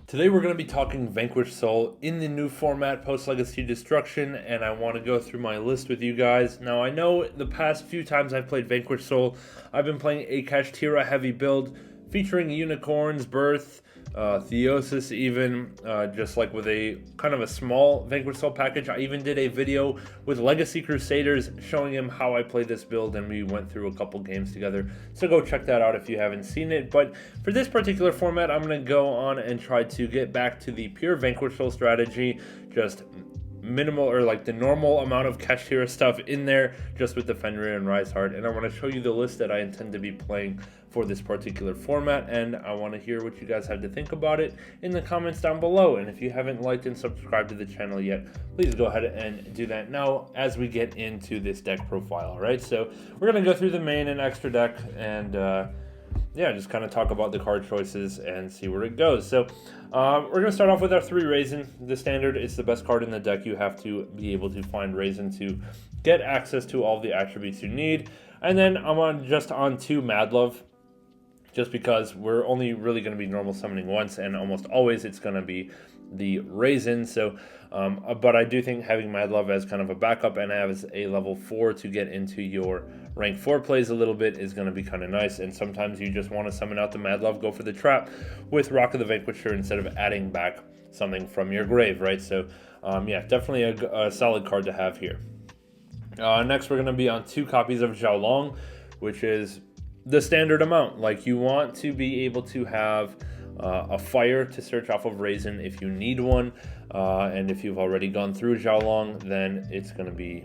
Today we're going to be talking Vanquish Soul in the new format, post-Legacy Destruction, and I want to go through my list with you guys. Now, I know the past few times I've played Vanquish Soul, I've been playing a kashtira heavy build featuring unicorns, birth, theosis even, just like with a kind of a small Vanquish Soul package. I even did a video with Legacy Crusaders showing him how I played this build, and we went through a couple games together, so go check that out if you haven't seen it. But for this particular format, I'm going to go on and try to get back to the pure Vanquish Soul strategy, just minimal or like the normal amount of kashtira stuff in there, just with the Fenrir and Rise Heart. And I want to show you the list that I intend to be playing for this particular format, and I want to hear what you guys have to think about it in the comments down below. And if you haven't liked and subscribed to the channel yet, please go ahead and do that now as we get into this deck profile. All right, so we're going to go through the main and extra deck, and yeah, just kind of talk about the card choices and see where it goes. So we're going to start off with our 3 Raisin. The standard is the best card in the deck. You have to be able to find Raisin to get access to all the attributes you need. And then I'm just on 2 Mad Love, just because we're only really going to be normal summoning once, and almost always it's going to be the Raisin. So but I do think having Mad Love as kind of a backup and as a level 4 to get into your rank 4 plays a little bit is going to be kind of nice. And sometimes you just want to summon out the Mad Love, go for the trap with Rock of the Vanquisher instead of adding back something from your grave, right? So yeah, definitely a solid card to have here. Next, we're going to be on 2 copies of Xiaolong, which is the standard amount. Like, you want to be able to have a fire to search off of Raisin if you need one, and if you've already gone through Xiaolong, then it's going to be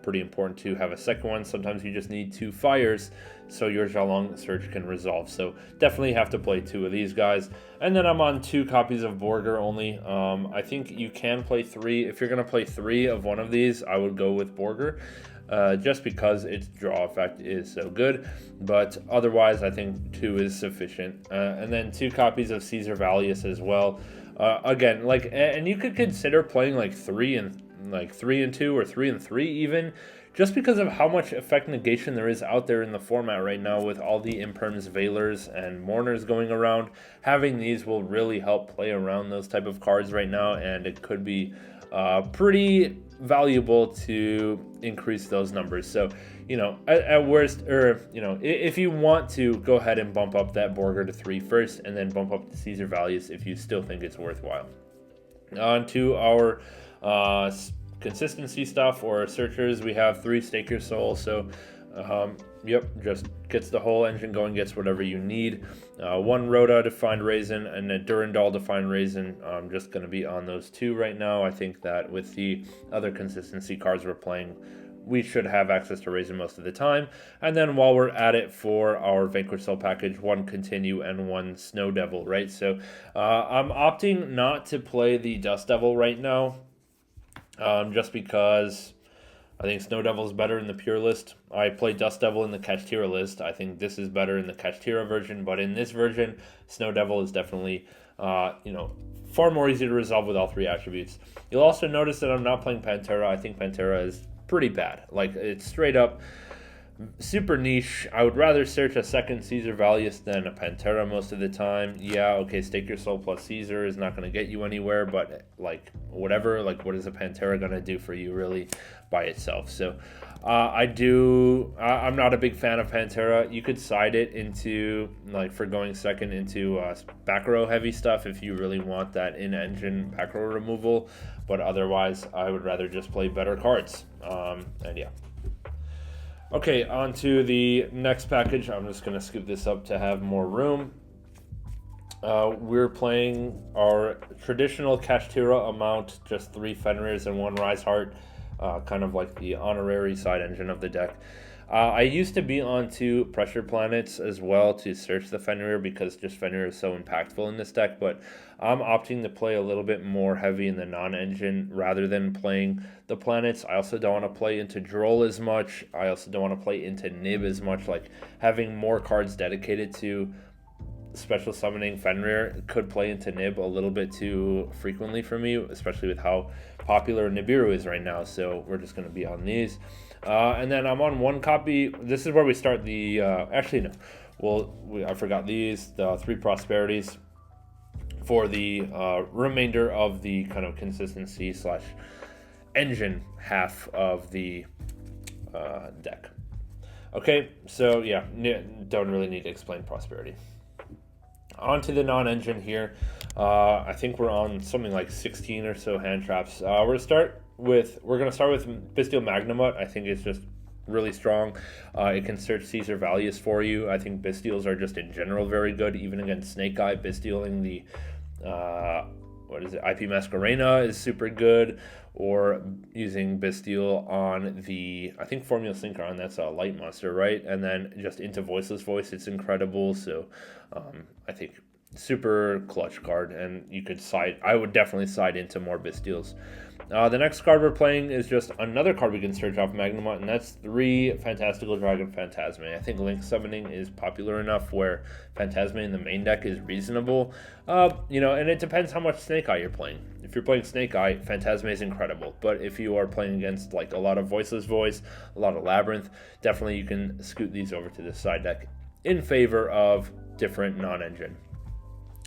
pretty important to have a second one. Sometimes you just need 2 fires so your Xiaolong search can resolve. So definitely have to play 2 of these guys. And then I'm on 2 copies of Borger only. I think you can play 3. If you're going to play 3 of one of these, I would go with Borger. Just because its draw effect is so good, but otherwise I think 2 is sufficient. And then 2 copies of Caesar Valius as well. Again, like, and you could consider playing like 3 and 2 or 3 and 3 even, just because of how much effect negation there is out there in the format right now with all the imperms, veilers, and mourners going around. Having these will really help play around those type of cards right now, and it could be pretty valuable to increase those numbers. So, you know, at worst, or, you know, if you want to, go ahead and bump up that Borger to 3 first, and then bump up the Caesar Valius if you still think it's worthwhile. On to our consistency stuff or searchers, we have 3 Staker Soul. So yep, just gets the whole engine going, gets whatever you need. 1 Rhoda to find Raisin, and a Durandal to find Raisin. I'm just going to be on those 2 right now. I think that with the other consistency cards we're playing, we should have access to Raisin most of the time. And then while we're at it, for our Vanquish Soul package, 1 Continue and 1 Snow Devil, right? So I'm opting not to play the Dust Devil right now, just because I think Snow Devil is better in the pure list. I play Dust Devil in the kashtira list. I think this is better in the kashtira version, but in this version, Snow Devil is definitely, you know, far more easy to resolve with all 3 attributes. You'll also notice that I'm not playing Pantera. I think Pantera is pretty bad. Like, it's straight up super niche. I would rather search a second Caesar Valius than a Pantera most of the time. Yeah, okay, Stake Your Soul plus Caesar is not going to get you anywhere, but like, whatever, like, what is a Pantera going to do for you really by itself? So I'm not a big fan of Pantera. You could side it into, like, for going second into back row heavy stuff if you really want that in-engine back row removal, but otherwise I would rather just play better cards. And yeah. Okay, on to the next package. I'm just going to scoop this up to have more room. We're playing our traditional kashtira amount, just 3 Fenrirs and 1 Rise Heart, kind of like the honorary side engine of the deck. I used to be on 2 Pressure Planets as well to search the Fenrir, because just Fenrir is so impactful in this deck, but I'm opting to play a little bit more heavy in the non-engine rather than playing the planets. I also don't want to play into Droll as much. I also don't want to play into Nib as much. Like, having more cards dedicated to special summoning Fenrir could play into Nib a little bit too frequently for me, especially with how popular Nibiru is right now. So we're just going to be on these. And then I'm on 1 copy. This is where we start the... actually, no. Well, I forgot these. The 3 Prosperities. for the remainder of the kind of consistency slash engine half of the deck. Okay, so yeah, don't really need to explain prosperity. On to the non-engine here. I think we're on something like 16 or so hand traps. We're gonna start with Bestial Magnamut. I think it's just really strong. It can search Caesar Valius for you. I think Bestials are just in general very good, even against Snake Eye. Bestialing the IP Masquerena is super good, or using Bestial on the, I think, Formula Synchron, that's a light monster, right? And then just into Voiceless Voice, it's incredible. So I think super clutch card, and I would definitely side into more Bestials. The next card we're playing is just another card we can search off Magnamut, and that's 3 Fantastical Dragon Phantazmay. I think Link Summoning is popular enough where Phantazmay in the main deck is reasonable. And it depends how much Snake Eye you're playing. If you're playing Snake Eye, Phantazmay is incredible. But if you are playing against like a lot of Voiceless Voice, a lot of Labyrinth, definitely you can scoot these over to the side deck in favor of different non-engine.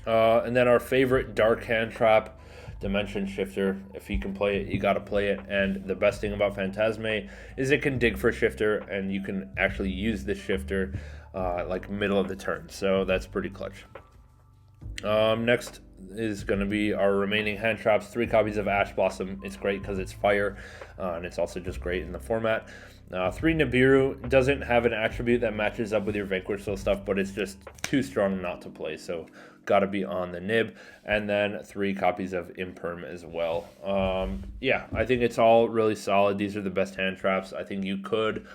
And then our favorite dark hand trap, Dimension Shifter. If you can play it, you gotta play it. And the best thing about Phantazmay is it can dig for Shifter, and you can actually use the Shifter like middle of the turn. So that's pretty clutch. Next is going to be our remaining hand traps. 3 copies of Ash Blossom. It's great because it's fire, and it's also just great in the format. 3 Nibiru doesn't have an attribute that matches up with your Vanquish Soul stuff, but it's just too strong not to play, so got to be on the nib. And then 3 copies of Imperm as well. I think it's all really solid. These are the best hand traps. I think you could,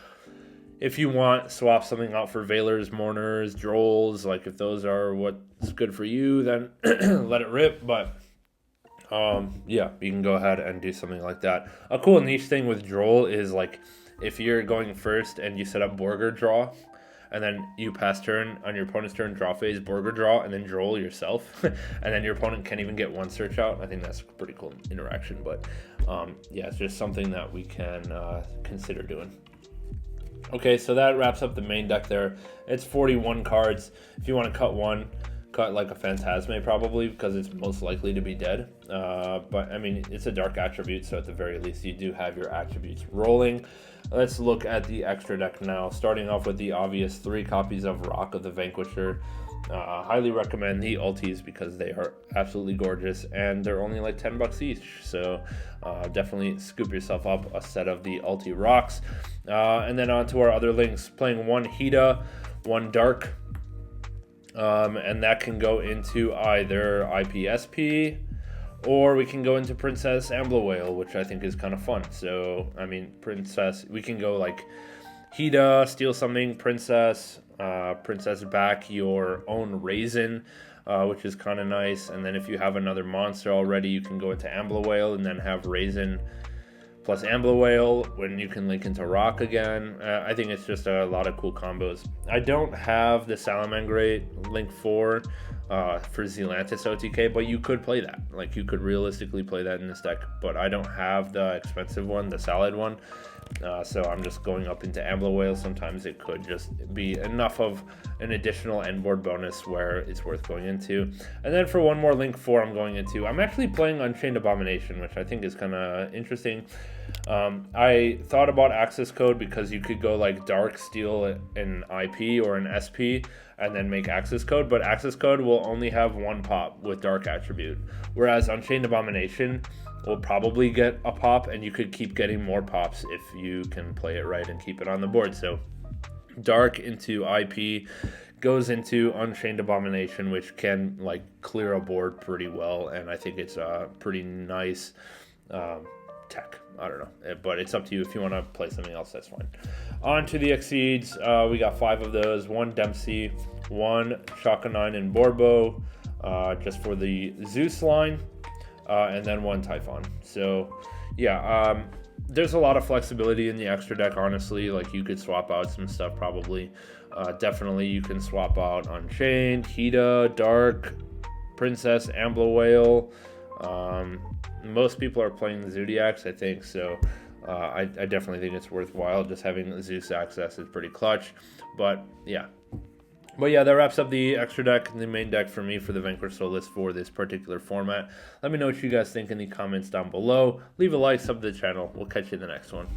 if you want, swap something out for Veilers, Mourners, Drolls. Like, if those are what's good for you, then let it rip. But you can go ahead and do something like that. A cool niche thing with Droll is, like, if you're going first and you set up Borger draw, and then you pass turn on your opponent's turn, draw phase, Borger draw, and then Droll yourself, and then your opponent can't even get 1 search out. I think that's a pretty cool interaction. But it's just something that we can consider doing. Okay, so that wraps up the main deck there. It's 41 cards. If you want to cut one, cut like a Phantazmay probably, because it's most likely to be dead. But I mean, it's a dark attribute, so at the very least you do have your attributes rolling. Let's look at the extra deck now, starting off with the obvious 3 copies of Rock of the Vanquisher. Highly recommend the ultis because they are absolutely gorgeous, and they're only like $10 each. So definitely scoop yourself up a set of the ulti rocks. And then on to our other links, playing 1 Hida, 1 Dark, and that can go into either IPSP, or we can go into Princess Ambler, which I think is kind of fun. So, I mean, Princess, we can go like Hida, steal something, Princess back your own Raisin, which is kind of nice. And then if you have another monster already, you can go into Ambler and then have Raisin plus Ambler when you can link into Rock again. I think it's just a lot of cool combos. I don't have the Salamangreat Link 4 for Zealantis OTK, but you could play that. Like, you could realistically play that in this deck, but I don't have the expensive one, the Salad one. So I'm just going up into Ambler. Sometimes it could just be enough of an additional end board bonus where it's worth going into. And then for one more Link 4 I'm actually playing Unchained Abomination, which I think is kind of interesting. I thought about access code because you could go like Dark, steal an IP or an SP, and then make access code, but access code will only have 1 pop with Dark attribute, whereas Unchained Abomination will probably get a pop, and you could keep getting more pops if you can play it right and keep it on the board. So Dark into IP goes into Unchained Abomination, which can like clear a board pretty well, and I think it's a pretty nice tech. I don't know, but it's up to you. If you want to play something else, that's fine. On to the Exceeds. We got 5 of those. 1 Dempsey, 1 Shaka 9 and Borbo, just for the Zeus line, and then 1 Typhon. So there's a lot of flexibility in the extra deck, honestly. Like, you could swap out some stuff probably. Definitely you can swap out Unchained, Hida, Dark, Princess, Ambler. Most people are playing the Zodiacs, I think, so I definitely think it's worthwhile. Just having Zeus access is pretty clutch. But yeah, But yeah, that wraps up the extra deck and the main deck for me for the Vanquish Soul list for this particular format. Let me know what you guys think in the comments down below. Leave a like, sub to the channel. We'll catch you in the next one.